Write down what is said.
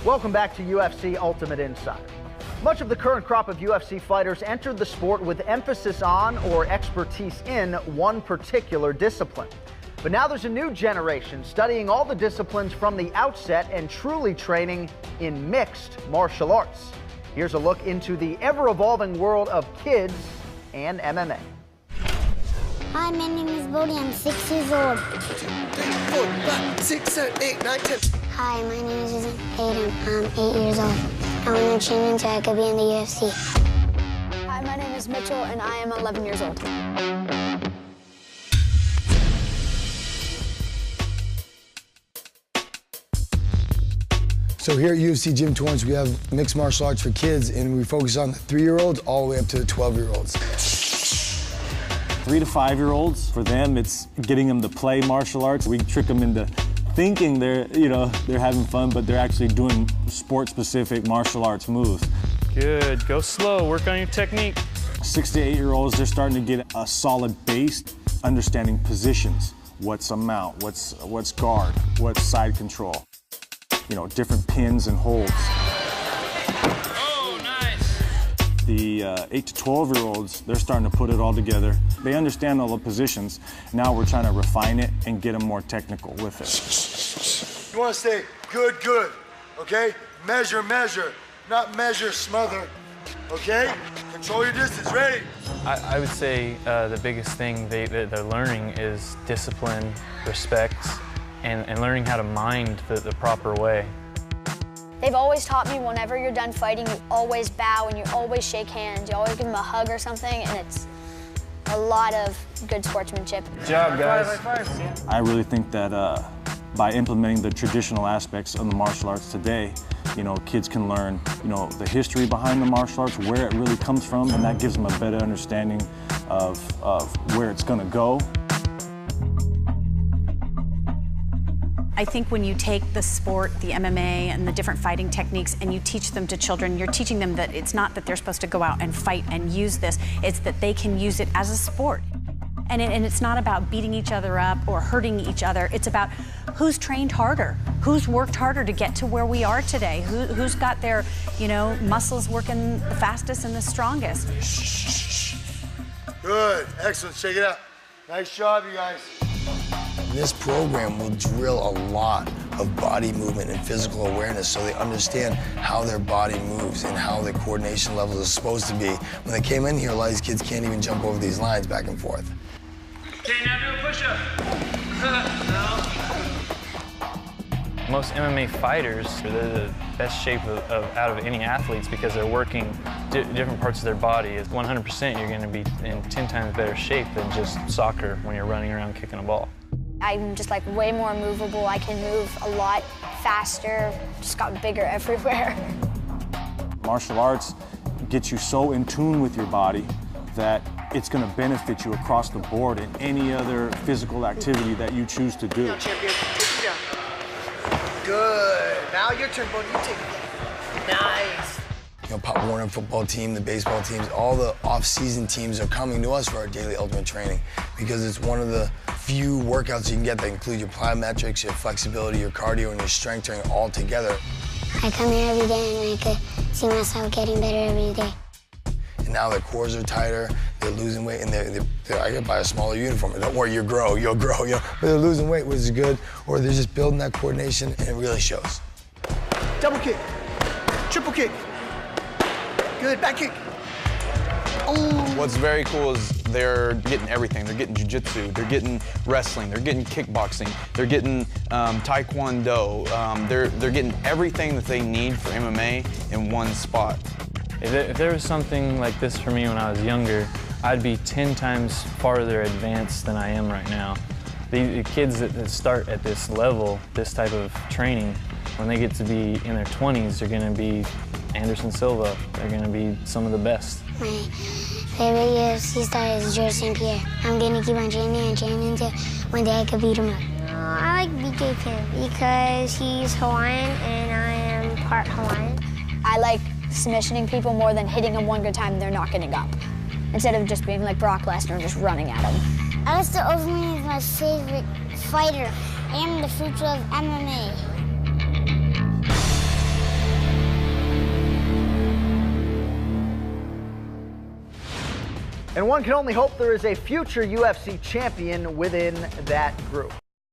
Welcome back to UFC Ultimate Insider. Much of the current crop of UFC fighters entered the sport with emphasis on or expertise in one particular discipline. But now there's a new generation studying all the disciplines from the outset and truly training in mixed martial arts. Here's a look into the ever-evolving world of kids and MMA. Hi, my name is Bodhi. I'm 6 years old. 2, 3, 4, 5, 6, 7, 8, 9, 10. Hi, my name is Aiden. I'm 8 years old. I want to train until I could be in the UFC. Hi, my name is Mitchell, and I am 11 years old. So here at UFC Gym Torrance, we have mixed martial arts for kids, and we focus on the 3-year-olds all the way up to the 12-year-olds. 3 to 5-year-olds, for them, it's getting them to play martial arts. We trick them into thinking they're having fun, but they're actually doing sport-specific martial arts moves. Good, go slow, work on your technique. 6 to 8-year-olds, they're starting to get a solid base, understanding positions. What's a mount, what's guard, what's side control. Different pins and holds. Oh, nice. The 8 to 12-year-olds, they're starting to put it all together. They understand all the positions. Now we're trying to refine it and get them more technical with it. You want to say good, good, okay? Measure, measure, not measure, smother, okay? Control your distance, ready? I would say the biggest thing they're learning is discipline, respect, and learning how to mind the proper way. They've always taught me whenever you're done fighting, you always bow and you always shake hands. You always give them a hug or something, and it's a lot of good sportsmanship. Good job, guys. I really think that by implementing the traditional aspects of the martial arts today, kids can learn, the history behind the martial arts, where it really comes from, and that gives them a better understanding of where it's going to go. I think when you take the sport, the MMA, and the different fighting techniques, and you teach them to children, you're teaching them that it's not that they're supposed to go out and fight and use this, it's that they can use it as a sport. And it's not about beating each other up or hurting each other. It's about who's trained harder, who's worked harder to get to where we are today, who's got their, muscles working the fastest and the strongest. Good, excellent, check it out. Nice job, you guys. This program will drill a lot of body movement and physical awareness so they understand how their body moves and how the coordination levels are supposed to be. When they came in here, a lot of these kids can't even jump over these lines back and forth. Okay, now do a push-up. No. Most MMA fighters, they're the best shape out of any athletes because they're working different parts of their body. 100% you're going to be in 10 times better shape than just soccer when you're running around kicking a ball. I'm just way more movable. I can move a lot faster, just got bigger everywhere. Martial arts gets you so in tune with your body that it's going to benefit you across the board in any other physical activity that you choose to do. Champion, take it down. Good. Now your turn, Bodhi. You take it. Nice. Pop Warner football team, the baseball teams, all the off-season teams are coming to us for our daily ultimate training because it's one of the few workouts you can get that include your plyometrics, your flexibility, your cardio, and your strength training all together. I come here every day and I could see myself getting better every day. And now their cores are tighter, they're losing weight, and I could buy a smaller uniform. Don't worry, you'll grow, but they're losing weight, which is good, or they're just building that coordination, and it really shows. Double kick. Triple kick. Good, back kick. Oh. What's very cool is they're getting everything. They're getting jiu-jitsu, they're getting wrestling, they're getting kickboxing, they're getting taekwondo. They're getting everything that they need for MMA in one spot. If there was something like this for me when I was younger, I'd be 10 times farther advanced than I am right now. The kids that start at this level, this type of training, when they get to be in their 20s, they're going to be Anderson Silva. They're going to be some of the best. My favorite UFC star is George St. Pierre. I'm going to keep on training until one day I could beat him up. I like BJ Penn because he's Hawaiian and I am part Hawaiian. I like submissioning people more than hitting them one good time and they're not getting up. Instead of just being like Brock Lesnar and just running at them. Alistair Overeem is my favorite fighter and the future of MMA. And one can only hope there is a future UFC champion within that group.